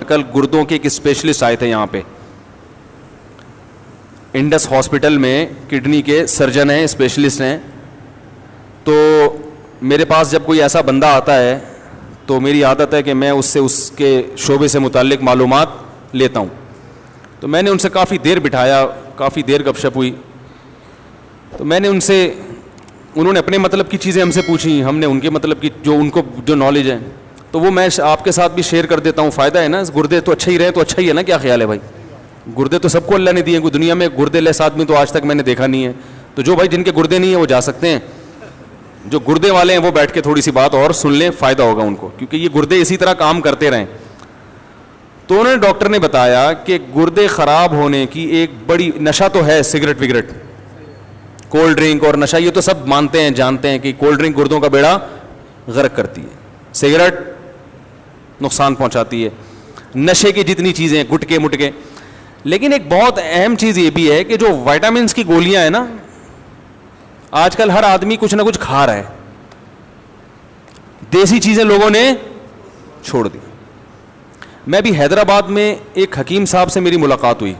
کل گردوں کے ایک اسپیشلسٹ آئے تھے یہاں پہ, انڈس ہاسپٹل میں کڈنی کے سرجن ہیں, اسپیشلسٹ ہیں. تو میرے پاس جب کوئی ایسا بندہ آتا ہے تو میری عادت ہے کہ میں اس سے اس کے شعبے سے متعلق معلومات لیتا ہوں. تو میں نے ان سے کافی دیر بٹھایا, کافی دیر گپ شپ ہوئی. تو میں نے ان سے, انہوں نے اپنے مطلب کی چیزیں ہم سے پوچھی, ہم نے ان کے مطلب کی جو ان کو جو نالج ہے تو وہ میں آپ کے ساتھ بھی شیئر کر دیتا ہوں. فائدہ ہے نا, گردے تو اچھا ہی رہے تو اچھا ہی ہے نا, کیا خیال ہے بھائی؟ گردے تو سب کو اللہ نے دیے, کوئی دنیا میں گردے لیس آدمی تو آج تک میں نے دیکھا نہیں ہے. تو جو بھائی جن کے گردے نہیں ہیں وہ جا سکتے ہیں, جو گردے والے ہیں وہ بیٹھ کے تھوڑی سی بات اور سن لیں, فائدہ ہوگا ان کو, کیونکہ یہ گردے اسی طرح کام کرتے رہیں. تو انہوں نے, ڈاکٹر نے بتایا کہ گردے خراب ہونے کی ایک بڑی, نشہ تو ہے سگریٹ وگریٹ, کولڈ ڈرنک اور نشہ, یہ تو سب مانتے ہیں جانتے ہیں کہ کولڈ ڈرنک گردوں کا بیڑا غرق کرتی ہے, سگریٹ نقصان پہنچاتی ہے, نشے کی جتنی چیزیں ہیں, گٹکے مٹکے. لیکن ایک بہت اہم چیز یہ بھی ہے کہ جو وائٹامنس کی گولیاں ہیں نا, آج کل ہر آدمی کچھ نہ کچھ کھا رہا ہے, دیسی چیزیں لوگوں نے چھوڑ دی. میں بھی حیدرآباد میں ایک حکیم صاحب سے میری ملاقات ہوئی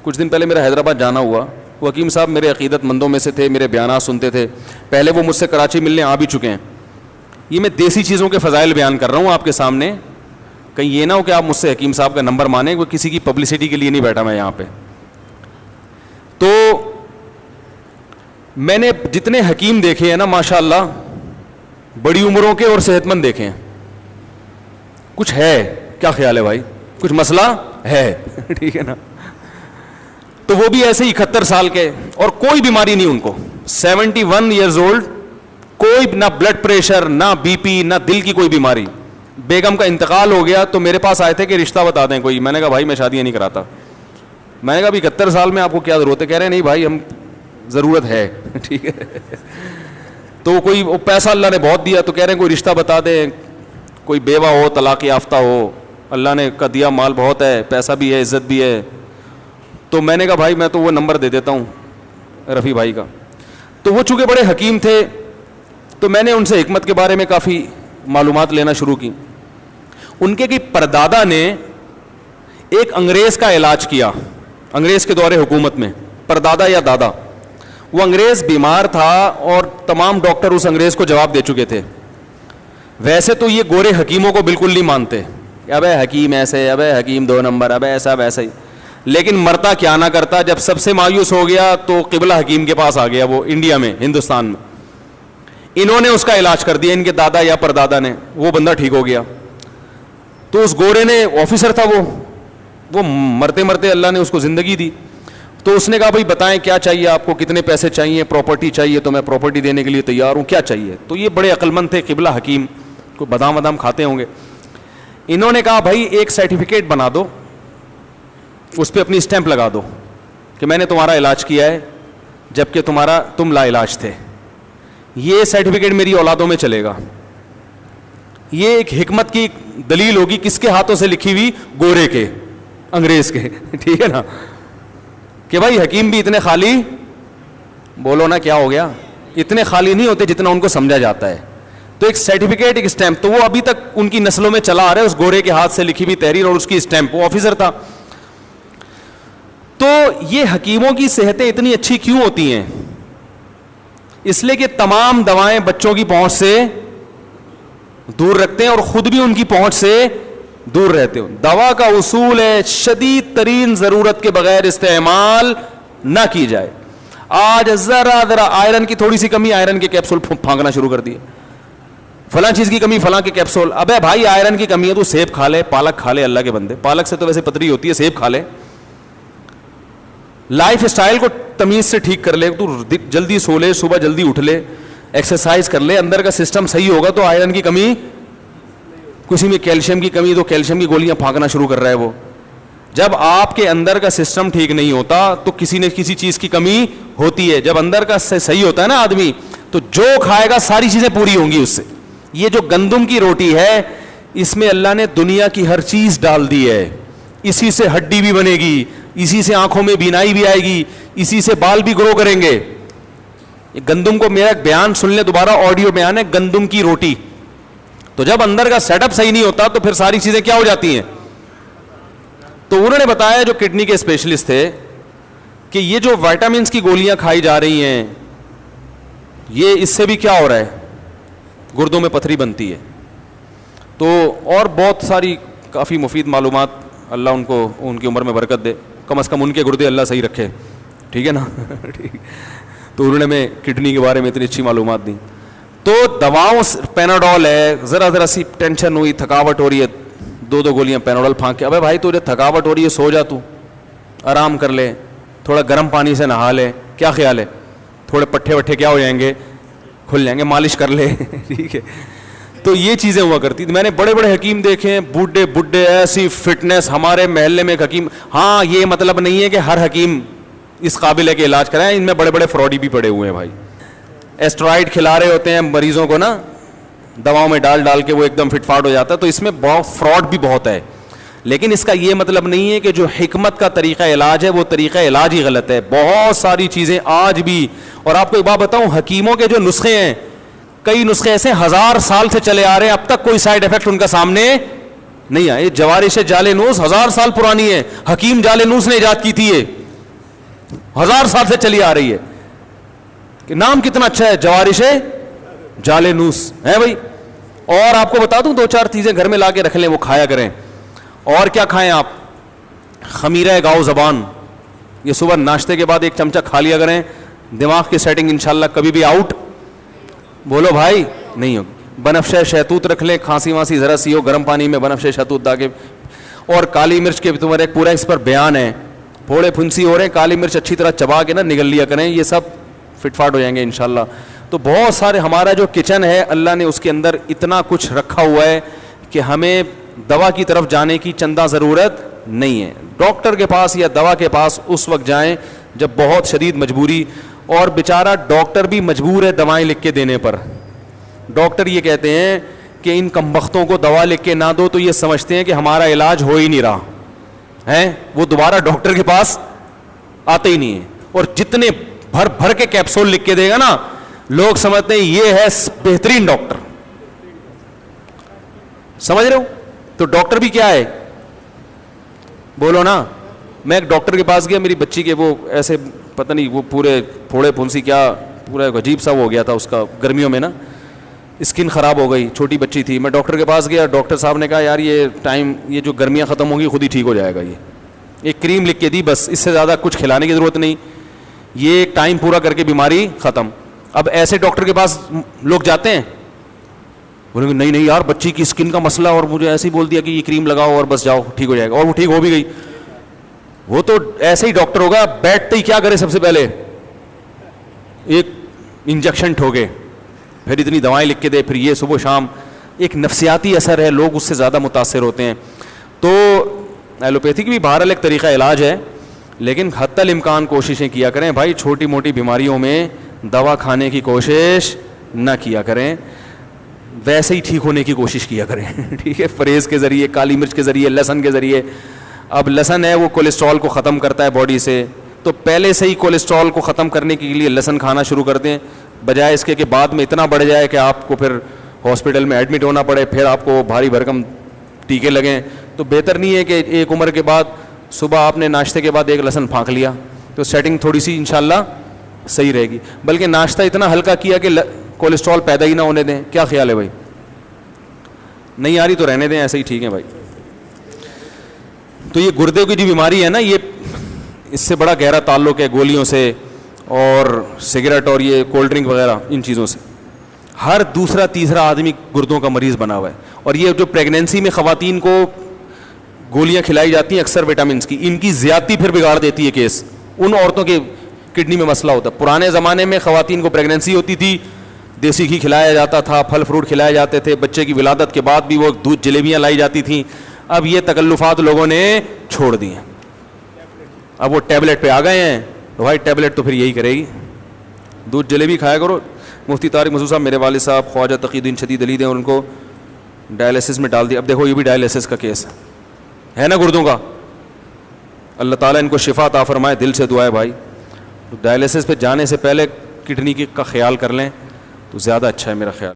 کچھ دن پہلے, میرا حیدرآباد جانا ہوا. وہ حکیم صاحب میرے عقیدت مندوں میں سے تھے, میرے بیانات سنتے تھے. پہلے وہ مجھ سے کراچی ملنے آ بھی چکے ہیں. یہ میں دیسی چیزوں کے فضائل بیان کر رہا ہوں آپ کے سامنے, کہیں یہ نہ ہو کہ آپ مجھ سے حکیم صاحب کا نمبر مانیں, وہ کسی کی پبلسٹی کے لیے نہیں بیٹھا میں یہاں پہ. تو میں نے جتنے حکیم دیکھے ہیں نا ماشاءاللہ, بڑی عمروں کے اور صحت مند دیکھے ہیں. کچھ ہے, کیا خیال ہے بھائی؟ کچھ مسئلہ ہے ٹھیک ہے نا. تو وہ بھی ایسے ہی 71 سال کے, اور کوئی بیماری نہیں ان کو, 71 ایئرز اولڈ, کوئی نہ بلڈ پریشر, نہ بی پی, نہ دل کی کوئی بیماری. بیگم کا انتقال ہو گیا تو میرے پاس آئے تھے کہ رشتہ بتا دیں کوئی. میں نے کہا بھائی میں شادیاں نہیں کراتا. میں نے کہا ابھی 71 سال میں آپ کو کیا ضرورت ہے؟ کہہ رہے ہیں نہیں بھائی ہم ضرورت ہے ٹھیک ہے. تو کوئی پیسہ اللہ نے بہت دیا تو کہہ رہے ہیں کوئی رشتہ بتا دیں, کوئی بیوہ ہو, طلاق یافتہ ہو, اللہ نے کا دیا مال بہت ہے, پیسہ بھی ہے, عزت بھی ہے. تو میں نے کہا بھائی میں تو وہ نمبر دے دیتا ہوں رفیع بھائی کا. تو وہ چونکہ بڑے حکیم تھے تو میں نے ان سے حکمت کے بارے میں کافی معلومات لینا شروع کی. ان کے پردادا نے ایک انگریز کا علاج کیا, انگریز کے دور حکومت میں, پردادا یا دادا. وہ انگریز بیمار تھا اور تمام ڈاکٹر اس انگریز کو جواب دے چکے تھے. ویسے تو یہ گورے حکیموں کو بالکل نہیں مانتے, ابے حکیم ایسے, ابے حکیم 2 نمبر, ابے ایسا ویسا ہی. لیکن مرتا کیا نہ کرتا, جب سب سے مایوس ہو گیا تو قبلہ حکیم کے پاس آ گیا, وہ انڈیا میں, ہندوستان میں. انہوں نے اس کا علاج کر دیا, ان کے دادا یا پردادا نے. وہ بندہ ٹھیک ہو گیا. تو اس گورے نے, آفیسر تھا وہ مرتے مرتے اللہ نے اس کو زندگی دی. تو اس نے کہا بھائی بتائیں کیا چاہیے آپ کو, کتنے پیسے چاہیے, پراپرٹی چاہیے تو میں پراپرٹی دینے کے لیے تیار ہوں, کیا چاہیے. تو یہ بڑے عقل مند تھے قبلہ حکیم, کو بادام وادام کھاتے ہوں گے. انہوں نے کہا بھائی ایک سرٹیفکیٹ بنا دو, اس پہ اپنی اسٹیمپ لگا دو کہ میں نے تمہارا علاج کیا ہے جبکہ تم لا علاج تھے. یہ سرٹیفکیٹ میری اولادوں میں چلے گا. یہ ایک حکمت کی دلیل ہوگی, کس کے ہاتھوں سے لکھی ہوئی؟ گورے کے, انگریز کے ٹھیک ہے نا, کہ بھائی حکیم بھی اتنے خالی, بولو نا کیا ہو گیا, اتنے خالی نہیں ہوتے جتنا ان کو سمجھا جاتا ہے. تو ایک سرٹیفکیٹ, ایک اسٹیمپ, تو وہ ابھی تک ان کی نسلوں میں چلا آ رہا ہے, اس گورے کے ہاتھ سے لکھی ہوئی تحریر اور اس کی اسٹیمپ. وہ آفیسر تھا. تو یہ حکیموں کی صحتیں اتنی اچھی کیوں ہوتی ہیں؟ اس لیے کہ تمام دوائیں بچوں کی پہنچ سے دور رکھتے ہیں اور خود بھی ان کی پہنچ سے دور رہتے ہو. دوا کا اصول ہے شدید ترین ضرورت کے بغیر استعمال نہ کی جائے. آج ذرا آئرن کی تھوڑی سی کمی, آئرن کے کیپسول پھانکنا شروع کر دیے. فلاں چیز کی کمی, فلاں کے کیپسول. ابے بھائی آئرن کی کمی ہے تو سیب کھا لے, پالک کھا لے, اللہ کے بندے, پالک سے تو ویسے پتری ہوتی ہے, سیب کھا لے. لائف اسٹائل کو تمیز سے ٹھیک کر لے, تو جلدی سو لے, صبح جلدی اٹھ لے, ایکسرسائز کر لے, اندر کا سسٹم صحیح ہوگا تو آئرن کی کمی, کسی میں کیلشیم کی کمی تو کیلشیم کی گولیاں پھانکنا شروع کر رہا ہے وہ. جب آپ کے اندر کا سسٹم ٹھیک نہیں ہوتا تو کسی نہ کسی چیز کی کمی ہوتی ہے. جب اندر کا صحیح ہوتا ہے نا آدمی, تو جو کھائے گا ساری چیزیں پوری ہوں گی اس سے. یہ جو گندم کی روٹی ہے اس میں اللہ نے دنیا کی ہر چیز ڈال دی ہے. اسی سے ہڈی بھی بنے گی, اسی سے آنکھوں میں بینائی بھی آئے گی, اسی سے بال بھی گرو کریں گے. گندم کو, میرا بیان سن لیں دوبارہ, آڈیو بیان ہے, گندم کی روٹی. تو جب اندر کا سیٹ اپ صحیح نہیں ہوتا تو پھر ساری چیزیں کیا ہو جاتی ہیں, تو انہوں نے بتایا جو کڈنی کے اسپیشلسٹ تھے کہ یہ جو وائٹامنس کی گولیاں کھائی جا رہی ہیں یہ اس سے بھی کیا ہو رہا ہے, گردوں میں پتھری بنتی ہے. تو اور بہت ساری کافی مفید معلومات, اللہ ان کو ان کی عمر میں برکت دے, کم از کم ان کے گردے اللہ صحیح رکھے, ٹھیک ہے نا. تو انہوں نے میں کڈنی کے بارے میں اتنی اچھی معلومات دی. تو دواؤں, پیناڈول ہے, ذرا سی ٹینشن ہوئی, تھکاوٹ ہو رہی ہے, 2 گولیاں پیناڈول پھانک کے, ابے بھائی تو جب تھکاوٹ ہو رہی ہے سو جا, تو آرام کر لے, تھوڑا گرم پانی سے نہا لے, کیا خیال ہے, تھوڑے پٹھے وٹھے کیا ہو جائیں گے, کھل جائیں گے, مالش کر لے, ٹھیک ہے. تو یہ چیزیں ہوا کرتی تھی. میں نے بڑے بڑے حکیم دیکھے ہیں, بوڑھے ایسی فٹنس. ہمارے محلے میں ایک حکیم, ہاں یہ مطلب نہیں ہے کہ ہر حکیم اس قابل ہے کہ علاج کرائیں, ان میں بڑے بڑے فراڈی بھی پڑے ہوئے ہیں بھائی. اسٹرائڈ کھلا رہے ہوتے ہیں مریضوں کو نا, دواؤں میں ڈال کے وہ ایک دم فٹ فاٹ ہو جاتا ہے. تو اس میں بہت فراڈ بھی بہت ہے, لیکن اس کا یہ مطلب نہیں ہے کہ جو حکمت کا طریقہ علاج ہے وہ طریقہ علاج ہی غلط ہے. بہت ساری چیزیں آج بھی, اور آپ کو ایک بات بتاؤں, حکیموں کے جو نسخے ہیں, کئی نسخے ایسے 1000 سال سے چلے آ رہے ہیں, اب تک کوئی سائیڈ افیکٹ ان کا سامنے نہیں آیا. جوارش جالینوس 1000 سال پرانی ہے, حکیم جالینوس نے ایجاد کی تھی, یہ 1000 سال سے چلی آ رہی ہے. کہ نام کتنا اچھا ہے, جوارش جالینوس ہے بھائی. اور آپ کو بتا دوں 2-4 چیزیں گھر میں لا کے رکھ لیں, وہ کھایا کریں. اور کیا کھائیں آپ, خمیرہ گاؤ زبان, یہ صبح ناشتے کے بعد 1 چمچہ کھا لیا کریں. دماغ کی سیٹنگ انشاءاللہ کبھی بھی آؤٹ بولو بھائی نہیں ہوگی. بنفشہ شہتوت رکھ لیں, کھانسی وانسی ذرا سی ہو, گرم پانی میں بنفشہ شہتوت ڈال کے. اور کالی مرچ کے تمہارے ایک پورا اس پر بیان ہے, پھوڑے پھنسی ہو رہے ہیں, کالی مرچ اچھی طرح چبا کے نا نگل لیا کریں, یہ سب فٹ فاٹ ہو جائیں گے انشاءاللہ. تو بہت سارے, ہمارا جو کچن ہے اللہ نے اس کے اندر اتنا کچھ رکھا ہوا ہے کہ ہمیں دوا کی طرف جانے کی چندہ ضرورت نہیں ہے. ڈاکٹر کے پاس یا دوا کے پاس اس وقت جائیں جب بہت شدید مجبوری, اور بیچارہ ڈاکٹر بھی مجبور ہے دوائیں لکھ کے دینے پر. ڈاکٹر یہ کہتے ہیں کہ ان کمبختوں کو دوا لکھ کے نہ دو تو یہ سمجھتے ہیں کہ ہمارا علاج ہو ہی نہیں رہا ہے, وہ دوبارہ ڈاکٹر کے پاس آتے ہی نہیں ہیں. اور جتنے بھر کے کیپسول لکھ کے دے گا نا, لوگ سمجھتے ہیں یہ ہے بہترین ڈاکٹر. سمجھ رہے ہو؟ تو ڈاکٹر بھی کیا ہے, بولو نا. میں ایک ڈاکٹر کے پاس گیا, میری بچی کے وہ ایسے پتہ نہیں وہ پورے پھوڑے پھنسی کیا پورا عجیب سا ہو گیا تھا اس کا, گرمیوں میں نا اسکن خراب ہو گئی, چھوٹی بچی تھی. میں ڈاکٹر کے پاس گیا, ڈاکٹر صاحب نے کہا یار یہ جو گرمیاں ختم ہوں گی خود ہی ٹھیک ہو جائے گا. یہ ایک کریم لکھ کے دی, بس اس سے زیادہ کچھ کھلانے کی ضرورت نہیں, یہ ٹائم پورا کر کے بیماری ختم. اب ایسے ڈاکٹر کے پاس لوگ جاتے ہیں, بولیں گے نہیں یار بچی کی اسکن کا مسئلہ, اور مجھے ایسے ہی بول دیا کہ یہ کریم لگاؤ اور بس جاؤ ٹھیک ہو جائے گا, اور وہ ٹھیک ہو بھی گئی. وہ تو ایسے ہی ڈاکٹر ہوگا, بیٹھتے ہی کیا کرے, سب سے پہلے ایک انجیکشن ٹھوکے, پھر اتنی دوائیں لکھ کے دے, پھر یہ صبح شام. ایک نفسیاتی اثر ہے, لوگ اس سے زیادہ متاثر ہوتے ہیں. تو ایلوپیتھی کی بھی بہرحال ایک طریقہ علاج ہے, لیکن حتی الامکان کوششیں کیا کریں بھائی, چھوٹی موٹی بیماریوں میں دوا کھانے کی کوشش نہ کیا کریں, ویسے ہی ٹھیک ہونے کی کوشش کیا کریں, ٹھیک ہے. پرہیز کے ذریعے, کالی مرچ کے ذریعے, لہسن کے ذریعے. اب لہسن ہے وہ کولیسٹرول کو ختم کرتا ہے باڈی سے, تو پہلے سے ہی کولیسٹرول کو ختم کرنے کے لیے لہسن کھانا شروع کر دیں, بجائے اس کے کہ بعد میں اتنا بڑھ جائے کہ آپ کو پھر ہاسپٹل میں ایڈمٹ ہونا پڑے, پھر آپ کو بھاری بھرکم ٹیکے لگیں. تو بہتر نہیں ہے کہ ایک عمر کے بعد صبح آپ نے ناشتے کے بعد ایک لہسن پھانک لیا, تو سیٹنگ تھوڑی سی انشاءاللہ صحیح رہے گی. بلکہ ناشتہ اتنا ہلکا کیا کہ کولیسٹرول پیدا ہی نہ ہونے دیں. کیا خیال ہے بھائی؟ نہیں آ رہی تو رہنے دیں, ایسے ہی ٹھیک ہے بھائی. تو یہ گردے کی جو بیماری ہے نا, یہ اس سے بڑا گہرا تعلق ہے گولیوں سے اور سگریٹ اور یہ کولڈ ڈرنک وغیرہ, ان چیزوں سے. ہر دوسرا تیسرا آدمی گردوں کا مریض بنا ہوا ہے. اور یہ جو پریگنینسی میں خواتین کو گولیاں کھلائی جاتی ہیں اکثر وٹامنس کی, ان کی زیادتی پھر بگاڑ دیتی ہے کیس. ان عورتوں کے کڈنی میں مسئلہ ہوتا ہے. پرانے زمانے میں خواتین کو پریگنینسی ہوتی تھی, دیسی گھی کھلایا جاتا تھا, پھل فروٹ کھلائے جاتے تھے, بچے کی ولادت کے بعد بھی وہ دودھ جلیبیاں لائی جاتی تھیں. اب یہ تکلفات لوگوں نے چھوڑ دی ہیں, اب وہ ٹیبلٹ پہ آ گئے ہیں. بھائی ٹیبلٹ تو پھر یہی کرے گی, دودھ جلیبی کھایا کرو. مفتی طارق مسعود صاحب, میرے والد صاحب خواجہ تقی الدین شدید علی ہیں, اور ان کو ڈائلیسس میں ڈال دیا. اب دیکھو یہ بھی ڈائلیسس کا کیس ہے نا گردوں کا. اللہ تعالیٰ ان کو شفا عطا فرمائے, دل سے دعا ہے بھائی. ڈائلیسس پہ جانے سے پہلے کڈنی کا خیال کر لیں تو زیادہ اچھا ہے میرا خیال.